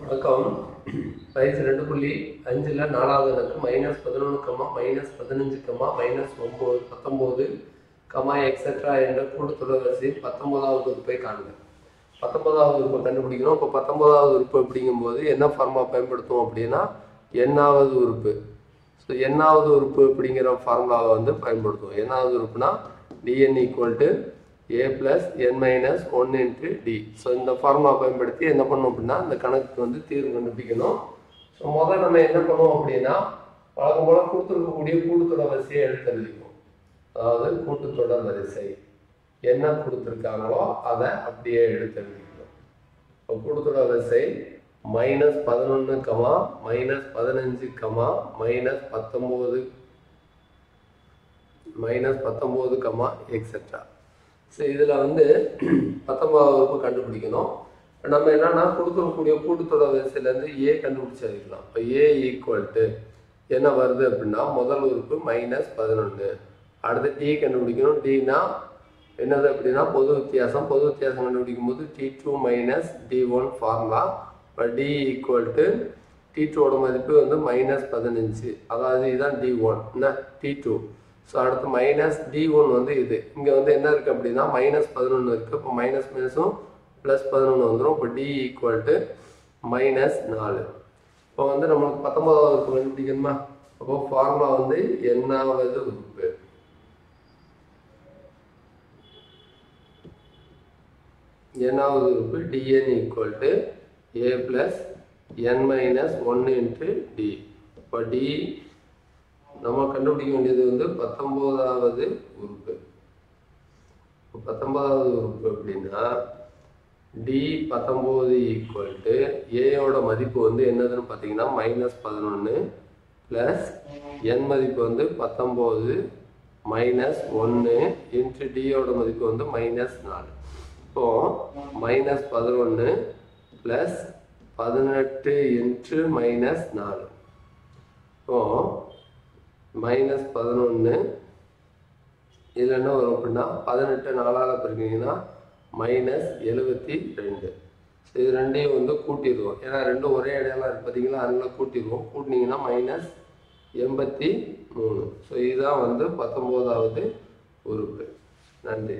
வணக்கம். பயிற்சி 2.5ல் 4வது கணக்கு -11, -15, -19, எக்ஸெட்ரா என்ற கூட்டுத்தொடர் வரிசையில் 19வது உறுப்பை காண்க. 19வது உறுப்பை கண்டுபிடிக்கணும். இப்போ 19வது உறுப்பு அப்படிங்கும்போது என்ன ஃபார்முலா பயன்படுத்துவோம் அப்படின்னா எண்ணாவது உறுப்பு. ஸோ எண்ணாவது உறுப்பு அப்படிங்கிற ஃபார்முலாவை வந்து பயன்படுத்துவோம். எண்ணாவது உறுப்புனா dn = a + n - 1 × d. So இந்த ஃபார்முலா பயன்படுத்தி என்ன பண்ணணும் அப்படின்னா இந்த கணக்குக்கு வந்து தீர்வு கண்டுபிடிக்கணும். ஸோ முதல்ல நம்ம என்ன பண்ணுவோம் அப்படின்னா வழக்கம் போல கொடுத்துருக்கக்கூடிய கூட்டுத்தொடர் வரிசையை எடுத்து எழுதிக்குவோம். அதாவது கூட்டுத்தொடர் வரிசை என்ன கொடுத்துருக்காங்களோ அதை அப்படியே எடுத்து எழுதிக்கணும். இப்போ கூட்டுத்தொடர் வரிசை -11, -15, எக்ஸெட்ரா. ஸோ இதில் வந்து 19வது உறுப்பு கண்டுபிடிக்கணும். நம்ம என்னன்னா கொடுத்துருக்கக்கூடிய கூட்டுத்தொடர் வரிசையிலேருந்து ஏ கண்டுபிடிச்சி எழுதிக்கலாம். இப்போ ஏ = என்ன வருது அப்படின்னா முதல் உறுப்பு -11. அடுத்து டி கண்டுபிடிக்கணும். டினா என்னது அப்படின்னா பொது வித்தியாசம். பொது வித்தியாசம் கண்டுபிடிக்கும் போது T2 - D1 ஃபார்முலா. இப்போ D = T2ஓட மதிப்பு வந்து -15. அதாவது இதுதான் D1 என்ன T2. ஸோ அடுத்து -D1 வந்து இது இங்கே வந்து என்ன இருக்குது அப்படின்னா -11 இருக்குது. இப்போ மைனஸும் +11 வந்துடும். இப்போ D = -4. இப்போ வந்து நம்மளுக்கு 19வது உறுப்பு கண்டுபிடிக்கணுமா? அப்போ ஃபார்முலா வந்து எண்ணாவது உறுப்பு. எண்ணாவது உறுப்பு dn = a + n - 1 × d. இப்போ d நம்ம கண்டுபிடிக்க வேண்டியது வந்து 19வது உறுப்பு. 19வது உறுப்பு அப்படின்னா D19 = ஏயோட மதிப்பு வந்து என்னதுன்னு பார்த்தீங்கன்னா -11 + n மதிப்பு வந்து 19 - 1 × டியோட மதிப்பு வந்து -4. இப்போ -11 + 18 × -4. இப்போ -11 இதில் என்ன வரும் அப்படின்னா 18 4ஆல் பெருக்கிங்கன்னா -72. ஸோ இது ரெண்டையும் வந்து கூட்டிடுவோம். ஏன்னா ரெண்டும் ஒரே இடையில பார்த்தீங்களா, அதனால கூட்டிடுவோம். கூட்டினீங்கன்னா -83. ஸோ இதுதான் வந்து 19வது உறுப்பு. நன்றி.